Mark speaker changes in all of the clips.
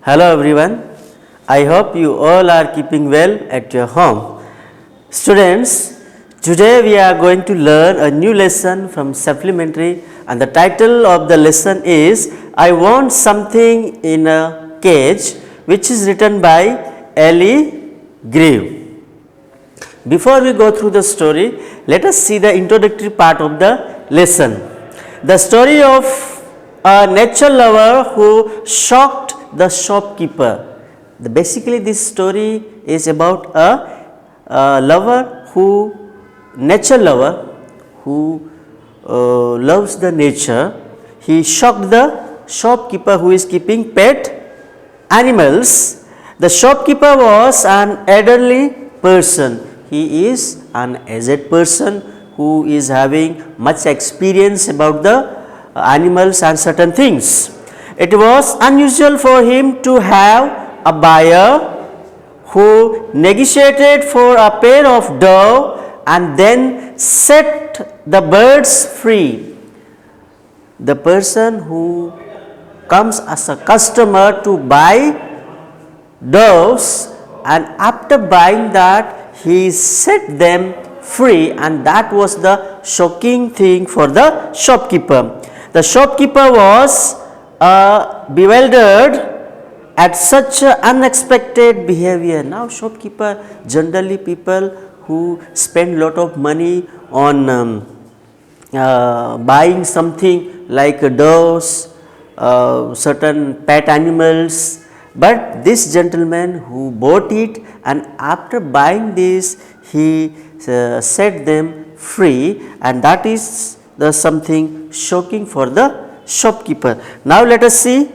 Speaker 1: Hello everyone, I hope you all are keeping well at your home. Students, today we are going to learn a new lesson from supplementary and the title of the lesson is I Want Something in a Cage, which is written by L.E. Greeve. Before we go through the story, let us see the introductory part of the lesson. The story of a nature lover who shocked the shopkeeper. Basically, this story is about a nature lover who loves the nature. He shocked the shopkeeper who is keeping pet animals. The shopkeeper was an elderly person. He is an aged person who is having much experience about the animals and certain things. It was unusual for him to have a buyer who negotiated for a pair of doves and then set the birds free. The person who comes as a customer to buy doves and after buying that he set them free, and that was the shocking thing for the shopkeeper. The shopkeeper was bewildered at such unexpected behavior. Now shopkeeper, generally people who spend lot of money on buying something like doves, certain pet animals, but this gentleman who bought it and after buying this he set them free, and that is the something shocking for the shopkeeper. Now let us see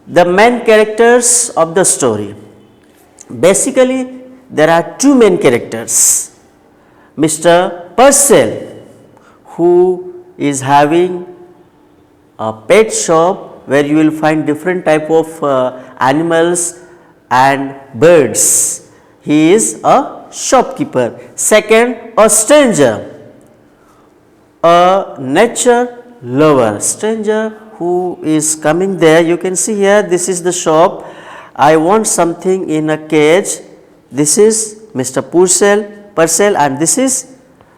Speaker 1: the main characters of the story. Basically there are two main characters. Mr. Purcell, who is having a pet shop where you will find different type of animals and birds. He is a shopkeeper. Second, a stranger, a nature lover, stranger who is coming there. You can see here, this is the shop. I want something in a cage. This is Mr. Purcell, and this is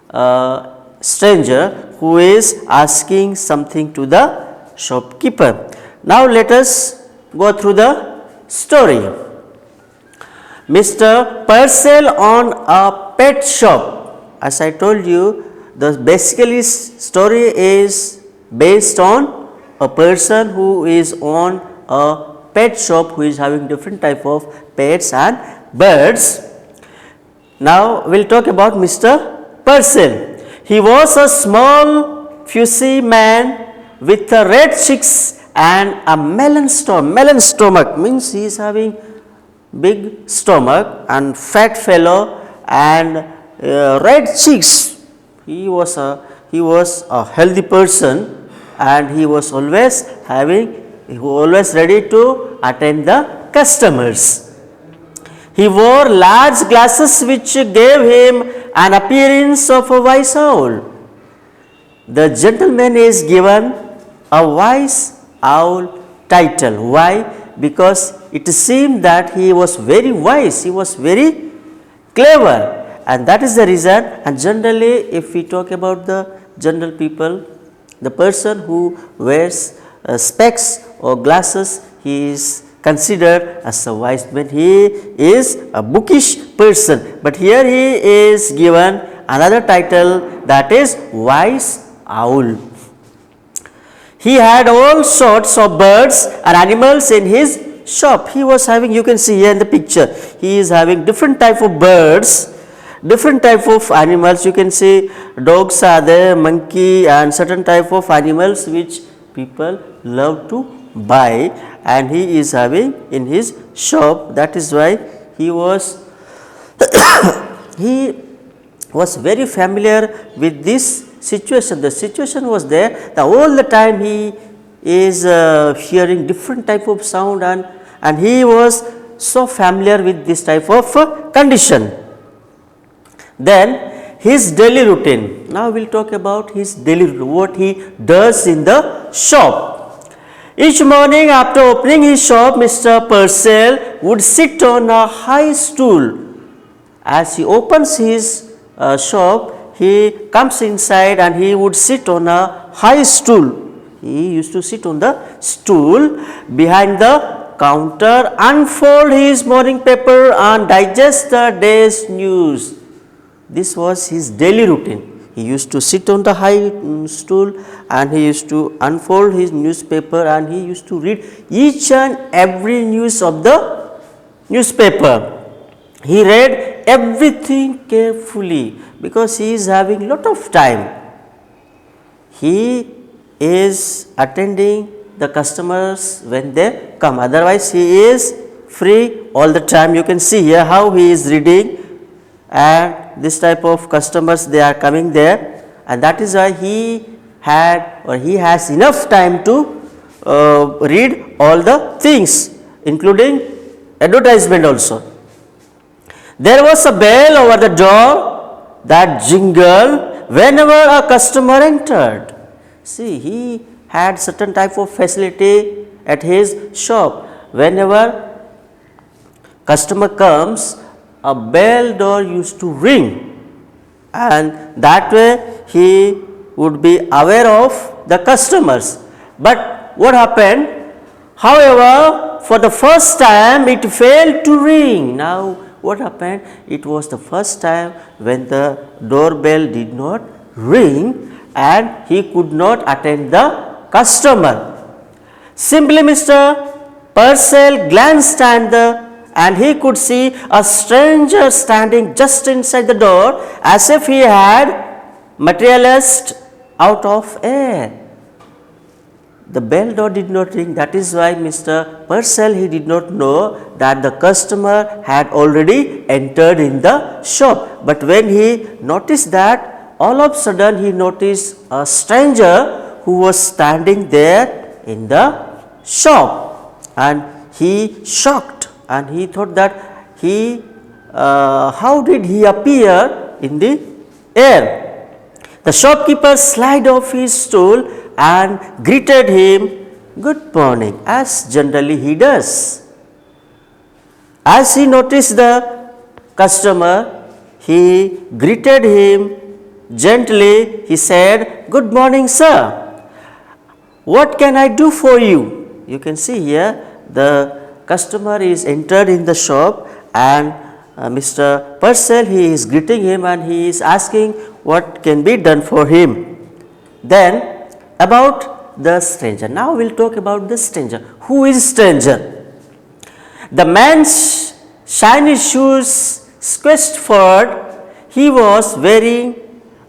Speaker 1: a stranger who is asking something to the shopkeeper. Now let us go through the story. Mr. Purcell owned a pet shop. As I told you, the basically story is based on a person who is on a pet shop who is having different type of pets and birds. Now we will talk about Mr. Purcell. He was a small fussy man with a red cheeks and a melon stomach means he is having big stomach and fat fellow and red cheeks. He was a healthy person and he was always ready to attend the customers. He wore large glasses which gave him an appearance of a wise owl. The gentleman is given a wise owl title. Why? Because it seemed that he was very wise, he was very clever, and that is the reason. And generally if we talk about the general people, the person who wears specs or glasses, he is considered as a wise man. He is a bookish person, but here he is given another title, that is wise owl. He had all sorts of birds and animals in his shop. He was having, you can see here in the picture, he is having different type of birds, different type of animals. You can see dogs are there, monkey and certain type of animals which people love to buy, and he is having in his shop. That is why he was he was very familiar with this situation. The situation was there, all the time he is hearing different type of sound, and he was so familiar with this type of condition. Then his daily routine. Now we will talk about his daily routine, what he does in the shop. Each morning after opening his shop, Mr. Purcell would sit on a high stool. As he opens his shop, he comes inside and he would sit on a high stool. He used to sit on the stool behind the counter, unfold his morning paper and digest the day's news. This was his daily routine. He used to sit on the high stool and he used to unfold his newspaper and he used to read each and every news of the newspaper. He read everything carefully because he is having lot of time. He is attending the customers when they come, otherwise he is free all the time. You can see here how he is reading, and this type of customers they are coming there, and that is why he had or he has enough time to read all the things including advertisement also. There was a bell over the door that jingled whenever a customer entered. See, he had certain type of facility at his shop. Whenever customer comes, a bell door used to ring, and that way he would be aware of the customers. But what happened? However, for the first time it failed to ring. Now what happened? It was the first time when the doorbell did not ring and he could not attend the customer. Simply Mr. Purcell glanced and he could see a stranger standing just inside the door as if he had materialized out of air. The bell door did not ring. That is why Mr. Purcell, he did not know that the customer had already entered in the shop. But when he noticed that, all of a sudden he noticed a stranger who was standing there in the shop, and he shocked and he thought that how did he appear in the air? The shopkeeper slid off his stool and greeted him, "Good morning," as generally he does. As he noticed the customer, he greeted him gently. He said, "Good morning, sir. What can I do for you?" You can see here the customer is entered in the shop, and Mr. Purcell, he is greeting him and he is asking what can be done for him. Then about the stranger. Now we will talk about the stranger. Who is stranger? The man's shiny shoes squished forward. He was wearing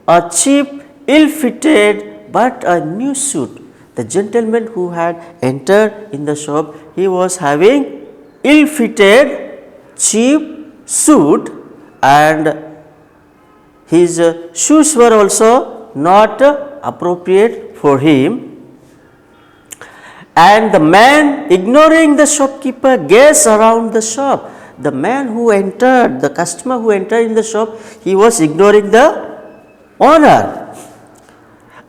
Speaker 1: a cheap, ill-fitted but a new suit. The gentleman who had entered in the shop, he was having ill-fitted, cheap suit, and his shoes were also not appropriate for him. And the man, ignoring the shopkeeper, gazed around the shop. The man who entered, the customer who entered in the shop, he was ignoring the owner.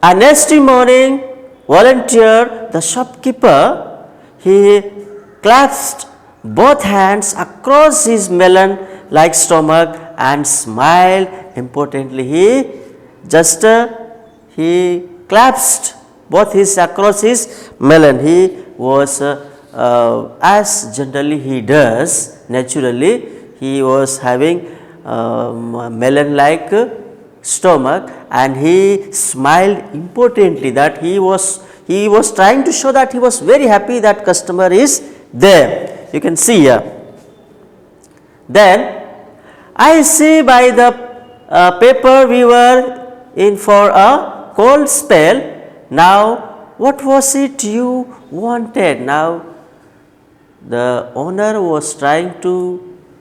Speaker 1: And next morning, volunteer, the shopkeeper, he clasped both hands across his melon-like stomach and smiled importantly. He clasped both his across his melon. He was as generally he does naturally. He was having melon-like stomach, and he smiled importantly, that he was trying to show that he was very happy that customer is there. You can see here. Then I see by the paper we were in for a cold spell. Now what was it you wanted? Now the owner was trying to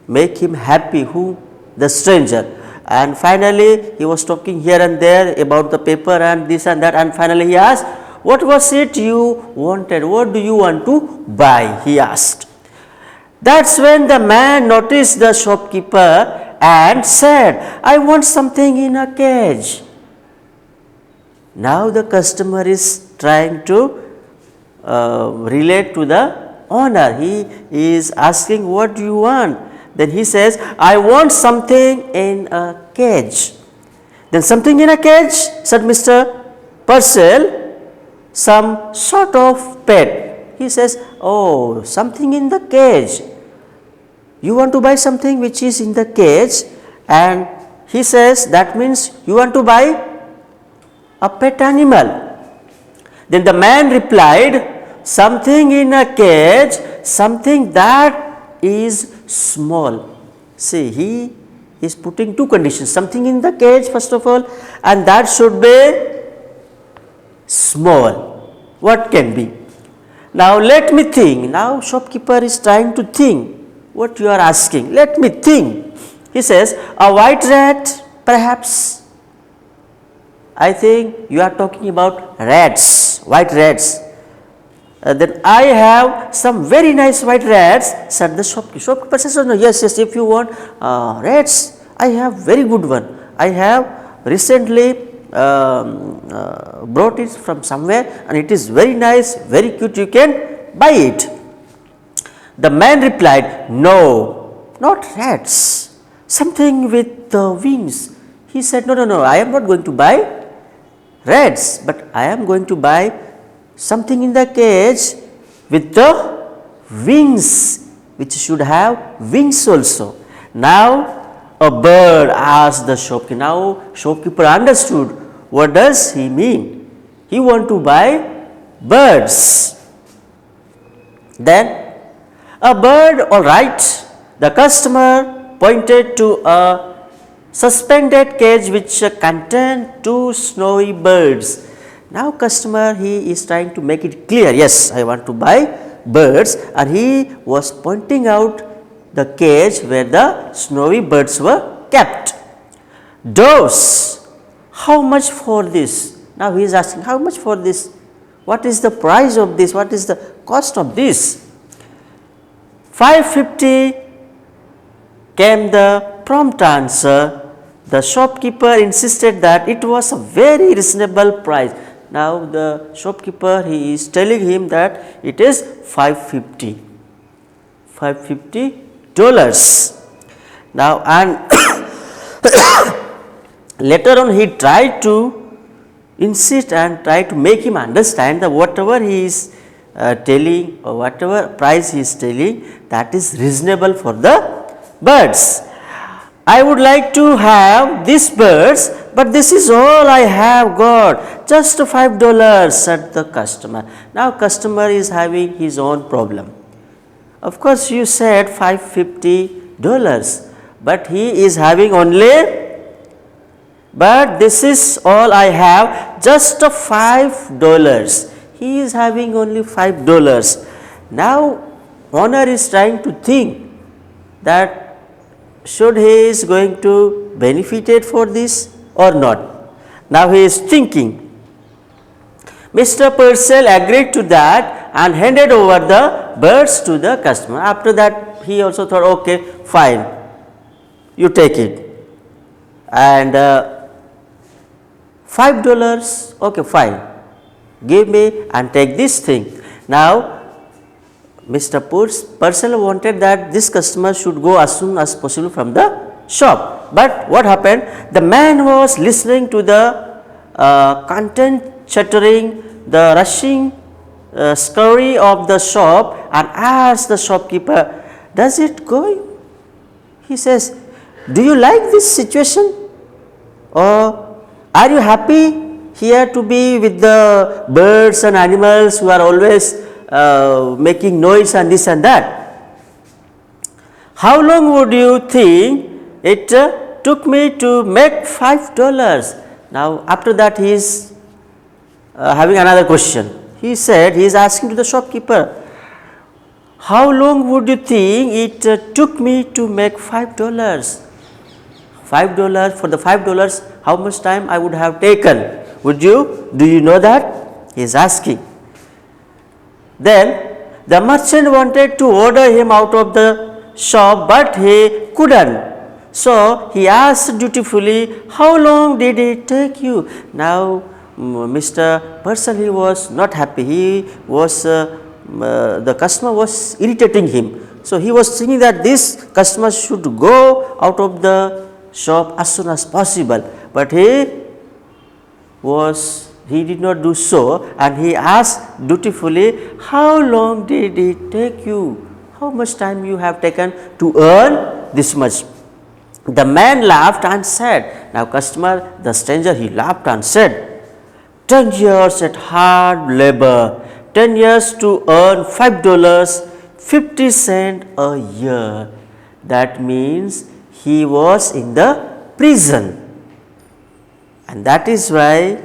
Speaker 1: make him happy, who? The stranger. And finally he was talking here and there about the paper and this and that, and finally he asked, "What was it you wanted? What do you want to buy?" he asked. That's when the man noticed the shopkeeper and said, "I want something in a cage." Now the customer is trying to relate to the owner. He is asking, what do you want? Then he says, I want something in a cage. Then something in a cage, said Mr. Purcell, some sort of pet. He says, oh, something in the cage. You want to buy something which is in the cage, and he says that means you want to buy a pet animal. Then the man replied, something in a cage, something that is small. See, he is putting two conditions, something in the cage first of all, and that should be small. What can be? Now let me think. Now shopkeeper is trying to think what you are asking. Let me think. He says, a white rat perhaps. I think you are talking about rats, white rats. Then I have some very nice white rats, said the shopkeeper. Shopkeeper says, no, yes, if you want rats, I have very good one. I have recently brought it from somewhere and it is very nice, very cute, you can buy it. The man replied, no, not rats, something with wings. He said, no, I am not going to buy rats, but I am going to buy something in the cage with the wings, which should have wings also. Now a bird, asked the shopkeeper. Now shopkeeper understood what does he mean. He want to buy birds. Then a bird, all right. The customer pointed to a suspended cage which contained two snowy birds. Now customer, he is trying to make it clear, yes, I want to buy birds, and he was pointing out the cage where the snowy birds were kept. Doves, how much for this? Now he is asking, how much for this? What is the price of this? What is the cost of this? 550 came the prompt answer. The shopkeeper insisted that it was a very reasonable price. Now the shopkeeper, he is telling him that it is $550. Now and later on he tried to insist and try to make him understand that whatever he is telling or whatever price he is telling, that is reasonable for the birds. I would like to have these birds, but this is all I have got, just $5, said the customer. Now customer is having his own problem. Of course you said $550, but he is having only, but this is all I have, just $5. He is having only $5. Now owner is trying to think that should he is going to benefit for this or not. Now he is thinking. Mr. Purcell agreed to that and handed over the birds to the customer. After that he also thought, okay, fine, you take it. And $5, okay, fine, give me and take this thing. Now Mr. Purcell wanted that this customer should go as soon as possible from the shop. But what happened? The man was listening to the content chattering, the rushing scurry of the shop, and asked the shopkeeper, does it go? He says, do you like this situation? Or are you happy here to be with the birds and animals who are always making noise and this and that? How long would you think it took me to make $5? Now after that he is having another question. He said, he is asking to the shopkeeper, how long would you think it took me to make $5? $5, for the $5, how much time I would have taken? Would you, do you know that? He is asking. Then the merchant wanted to order him out of the shop, but he couldn't. So he asked dutifully, how long did it take you? Now Mr. Purcell, he was not happy. He was the customer was irritating him. So, he was thinking that this customer should go out of the shop as soon as possible, but he did not do so, and he asked dutifully, how long did it take you? How much time you have taken to earn this much? The man laughed and said, now customer, the stranger, he laughed and said, 10 years at hard labor, 10 years to earn $5.50 a year. That means he was in the prison, and that is why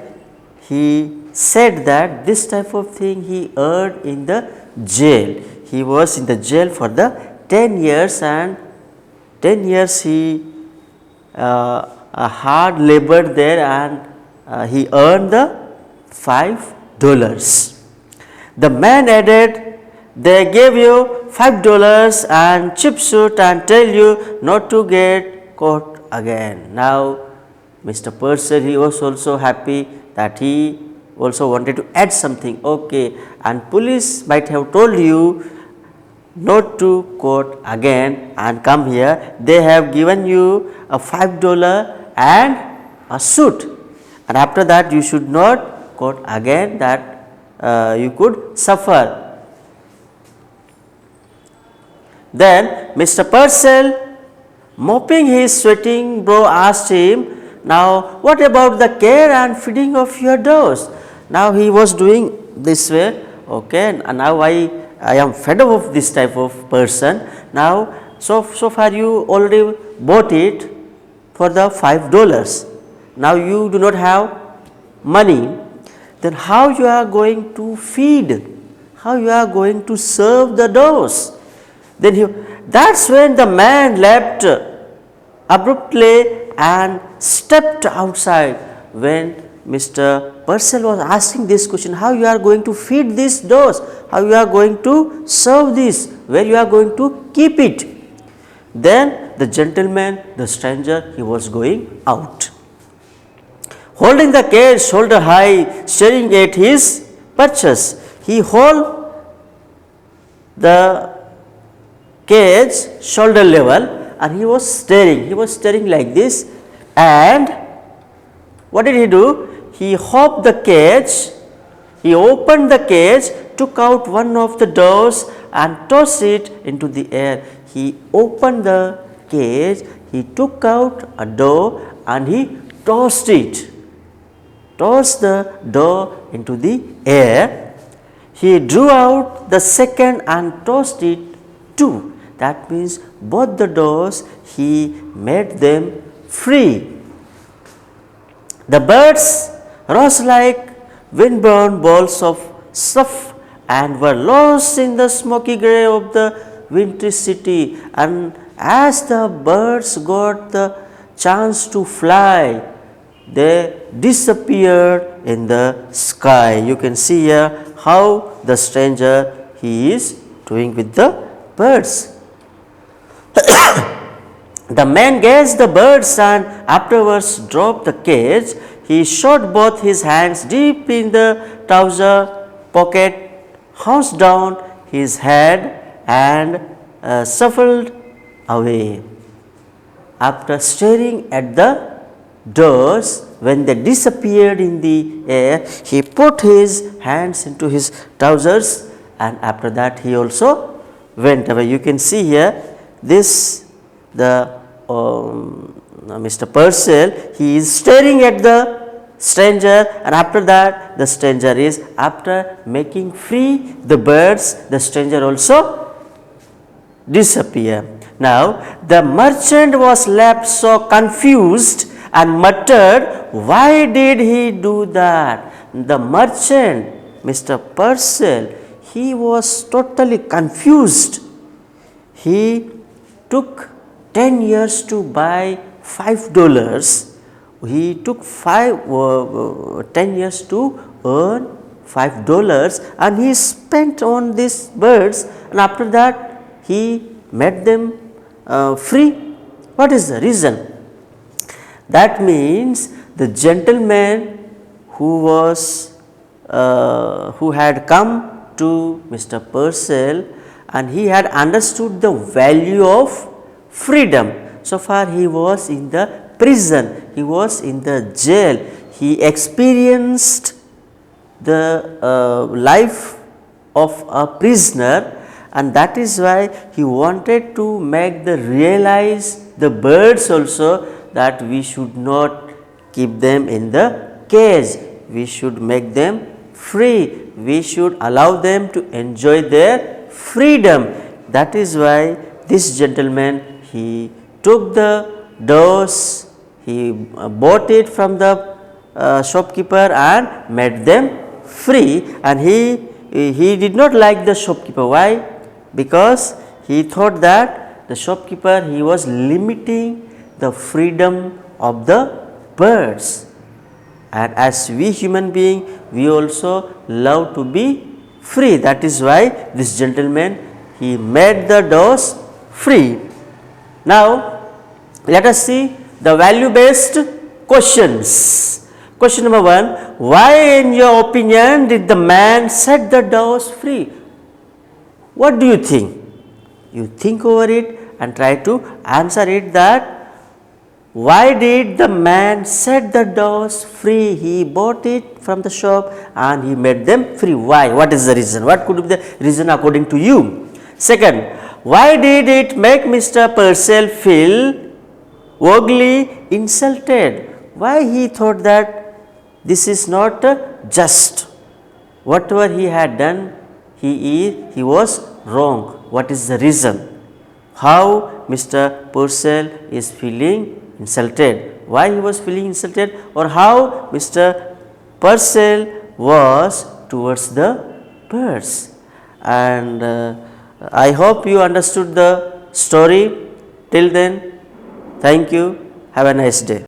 Speaker 1: he said that this type of thing he earned in the jail. He was in the jail for the 10 years, and 10 years he hard labored there, and he earned the $5. The man added, they gave you $5 and cheap suit and tell you not to get caught again. Now, Mr. Purcell, he was also happy that he also wanted to add something. Okay, and police might have told you not to quote again and come here. They have given you a $5 and a suit, and after that you should not quote again, that you could suffer. Then Mr. Purcell, mopping his sweating brow, asked him, now what about the care and feeding of your dogs? Now he was doing this way, okay, and now I am fed up of this type of person. Now so far you already bought it for the $5. Now you do not have money, then how you are going to feed, how you are going to serve the dogs? Then that's when the man left abruptly and stepped outside. When Mr. Purcell was asking this question, how you are going to feed these dogs, how you are going to serve this, where you are going to keep it? Then the gentleman, the stranger, he was going out, holding the cage shoulder high, staring at his purchase. He held the cage shoulder level, and he was staring like this. And what did he do? He hopped the cage, he opened the cage, took out one of the doors and tossed it into the air. He opened the cage, he took out a door and he tossed the door into the air. He drew out the second and tossed it too. That means both the doors he made them free. The birds rose like wind-blown balls of stuff and were lost in the smoky grey of the wintry city. And as the birds got the chance to fly, they disappeared in the sky. You can see here how the stranger he is doing with the birds. The man gathered the birds and afterwards dropped the cage. He shot both his hands deep in the trouser pocket, hunched down his head and shuffled away. After staring at the doors, when they disappeared in the air, he put his hands into his trousers, and after that he also went away. You can see here this, the Mr. Purcell, he is staring at the stranger, and after that the stranger is, after making free the birds, the stranger also disappear. Now the merchant was left so confused and muttered, why did he do that? The merchant, Mr. Purcell, he was totally confused. He took 10 years to buy $5. He took 10 years to earn $5, and he spent on these birds, and after that he made them free. What is the reason? That means the gentleman who had come to Mr. Purcell, and he had understood the value of freedom. So far he was in the prison, he was in the jail, he experienced the life of a prisoner, and that is why he wanted to make the realize the birds also that we should not keep them in the cage, we should make them free, we should allow them to enjoy their freedom. That is why this gentleman, he took the doors, he bought it from the shopkeeper and made them free, and he did not like the shopkeeper. Why? Because he thought that the shopkeeper, he was limiting the freedom of the birds, and as we human being, we also love to be free. That is why this gentleman, he made the doors free. Now let us see the value based questions. Question number 1, why in your opinion did the man set the doors free? What do you think? You think over it and try to answer it, that why did the man set the doors free? He bought it from the shop and he made them free. Why? What is the reason? What could be the reason according to you? Second, why did it make Mr. Purcell feel vaguely insulted? Why he thought that this is not just, whatever he had done, he was wrong. What is the reason? How Mr. Purcell is feeling insulted? Why he was feeling insulted, or how Mr. Purcell was towards the birds? And I hope you understood the story. Till then, thank you. Have a nice day.